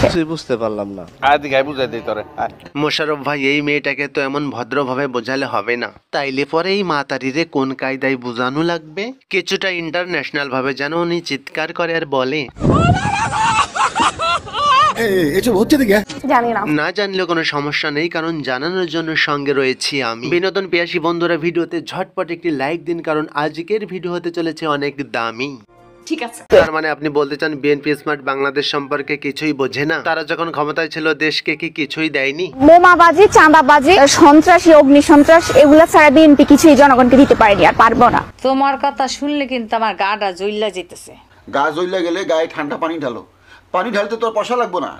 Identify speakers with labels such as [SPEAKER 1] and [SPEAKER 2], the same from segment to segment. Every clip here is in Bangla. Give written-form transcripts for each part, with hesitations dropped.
[SPEAKER 1] হয়েছে?
[SPEAKER 2] বুঝতে পারলাম না।
[SPEAKER 3] মোশাররফ ভাই, এই মেয়েটাকে তো এমন ভদ্রভাবে বোঝালে হবে না, তাইলে পরে এই মাতারিরে কোন কায়দায় বোঝানো লাগবে? কিছুটা ইন্টারন্যাশনাল ভাবে যেন উনি চিৎকার করে আর বলে।
[SPEAKER 1] জানি না।
[SPEAKER 3] না জানলেও কোনো সমস্যা নেই, কারণ জানানোর জন্য সঙ্গে রয়েছি আমি। বিনোদন পিয়াসী বন্ধুরা, ভিডিওতে ঝটপট একটি লাইক দিন, কারণ আজকের ভিডিও হতে চলেছে অনেক দামি।
[SPEAKER 1] ঠিক আছে।
[SPEAKER 3] তার মানে আপনি বলতে চান বিএনপি স্মার্ট বাংলাদেশ সম্পর্কে কিছুই বোঝে না? তারা যখন ক্ষমতায় ছিল দেশকে কি কিছুই দেয়নি?
[SPEAKER 1] বোমাবাজি, চাঁদাবাজি, সন্ত্রাসী, অগ্নি সন্ত্রাস, এগুলা ছাড়া বিএনপি কিছুই জনগণকে দিতে পারেনি আর পারবো না।
[SPEAKER 4] তোমার কথা শুনলে কিন্তু আমার গাটা জ্বললা যেতেছে।
[SPEAKER 5] গা জ্বললে গেলে গায়ে ঠান্ডা পানি ঢালো, পানি ঢালতে তোর পয়সা লাগবে না।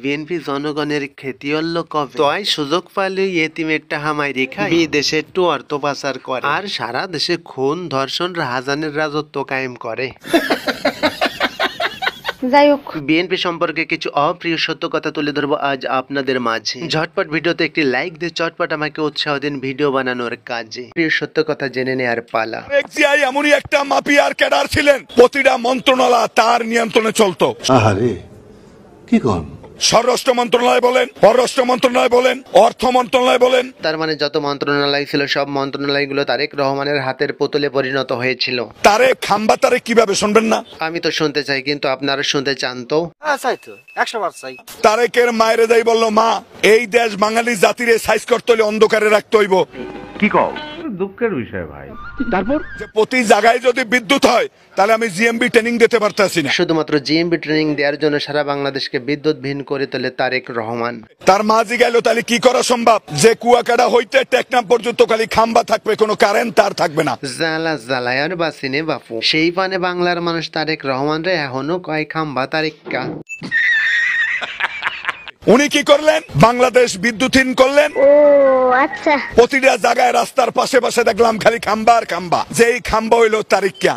[SPEAKER 3] বিএনপি জনগণের ক্ষতি হলো কবে? তয় সুযোগ পাইলে এতিমেরটা হামাই রেখায় বিদেশে একটু অর্থ পাচার করে আর সারা দেশে খুন, ধর্ষণ, রাহাজানের রাজত্ব কায়েম করে।
[SPEAKER 1] যাই হোক,
[SPEAKER 3] বিএনপি সম্পর্কে কিছু অপ্রিয় সত্য কথা তুলে ধরবো আজ আপনাদের মাঝে। ঝটপট ভিডিওতে একটি লাইক দিয়ে চটপট আমাকে উৎসাহ দিন ভিডিও বানানোর কাজে। প্রিয় সত্য কথা জেনে নেয়ার পালা।
[SPEAKER 6] এমনই একটা মাফিয়ার ক্যাডার ছিলেন, প্রতিটা মন্ত্রণালয় তার নিয়ন্ত্রণে চলতো।
[SPEAKER 7] আহারে কি কোন?
[SPEAKER 6] স্বরাষ্ট্র মন্ত্রণালয় বলেন, পররাষ্ট্র মন্ত্রণালয় বলেন, অর্থ মন্ত্রণালয় বলেন।
[SPEAKER 3] তার মানে যত মন্ত্রণালয় ছিল সব মন্ত্রণালয়গুলো তারেক রহমানের হাতের পুতুলে পরিণত হয়েছিল।
[SPEAKER 6] তারেক খাম্বা তারেক কিভাবে শুনবেন না?
[SPEAKER 3] আমি তো শুনতে চাই, কিন্তু আপনারা শুনতে চান তো?
[SPEAKER 2] চাই তো, 100বার চাই।
[SPEAKER 6] তারেকের মায়ের যাই বলল, মা এই দেশ বাঙালি জাতিরে সাইজ করতে হলে অন্ধকারে রাখতে হইব।
[SPEAKER 8] কি কও? দুঃখের বিষয় ভাই। তারপর
[SPEAKER 6] যে প্রতি জায়গায় যদি বিদ্যুৎ হয় তাহলে আমি জিএমবি ট্রেনিং দিতে পারতাছি না।
[SPEAKER 3] শুধুমাত্র জিএমবি ট্রেনিং দেওয়ার জন্য সারা বাংলাদেশকে বিদ্যুৎবিহীন করে তোলে তারেক রহমান।
[SPEAKER 6] তার মা জিগাইল তাহলে কি করা সম্ভব? যে কুয়াকাটা হইতে টেকনাফ পর্যন্ত খালি খাম্বা থাকবে, কোনো কারেন্ট তার থাকবে না।
[SPEAKER 3] জ্বালা জ্বালায় আর বাসিনে বাপু। সেই পানে বাংলার মানুষ তারেক রহমান রে এখনো কয় খাম্বা তারেক্কা।
[SPEAKER 6] উনি কি করলেন? বাংলাদেশ বিদ্যুৎহীন করলেন।
[SPEAKER 1] ও আচ্ছা।
[SPEAKER 6] প্রতিটা জায়গায় রাস্তার পাশে পাশে দেখলাম খালি খাম্বা আর খাম্বা। যেই খাম্বা হইলো তারিকা।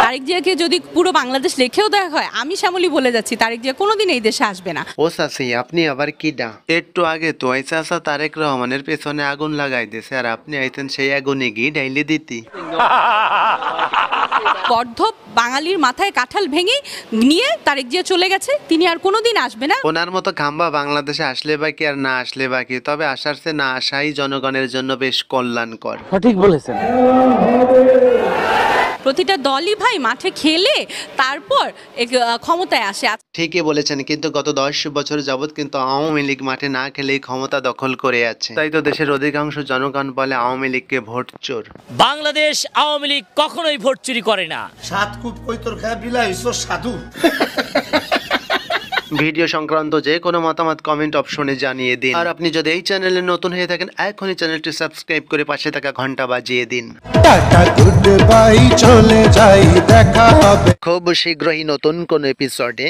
[SPEAKER 9] তারেক জিয়াকে যদি পুরো বাংলাদেশ লেখেও দেওয়া হয়, আমি শ্যামলী বলে যাচ্ছি তারেক জিয়া কোনোদিন এই দেশে আসবে না।
[SPEAKER 3] ও চাচি, আপনি আবার কি ডা? একটু আগে তো এই চাচা তারেক রহমানের পেছনে আগুন লাগাই দিয়েছে, আর আপনি আইতেন সেই আগুনে গিয়ে ডাইলে দিতি।
[SPEAKER 9] গর্ধব বাঙালির মাথায় কাঁঠাল ভেঙে নিয়ে তারেক জিয়া চলে গেছে, তিনি আর কোনোদিন আসবে না।
[SPEAKER 3] ওনার মতো খাম্বা বাংলাদেশে আসলে বাকি আর না আসলে বাকি, তবে আসার চেয়ে না আসাই জনগণের জন্য বেশ কল্যাণকর।
[SPEAKER 2] সঠিক বলেছেন।
[SPEAKER 9] প্রতিটা দলই ভাই মাঠে খেলে তারপর ক্ষমতায় আসে।
[SPEAKER 3] ঠিকই বলেছেন, কিন্তু গত 10 বছর যাবত কিন্তু আওয়ামী লীগ মাঠে না খেলেই ক্ষমতা দখল করে আছে। তাই তো দেশের অধিকাংশ জনগণ বলে আওয়ামী লীগকে ভোট চোর।
[SPEAKER 10] বাংলাদেশ আওয়ামী লীগ কখনোই ভোট চুরি করে না।
[SPEAKER 5] সাত কুপ কই তোর খায় বিলাইছো সাধু।
[SPEAKER 3] ভিডিও সংক্রান্ত যে কোনো মতামত কমেন্ট অপশনে জানিয়ে দিন। আর আপনি যদি এই চ্যানেলে নতুন হয়ে থাকেন, এখনই চ্যানেলটি সাবস্ক্রাইব করে পাশে থাকা ঘন্টা বাজিয়ে দিন।
[SPEAKER 7] টাটা গুড বাই, চলে যাই, দেখা হবে
[SPEAKER 3] খুব শীঘ্রই নতুন কোন এপিসোডে।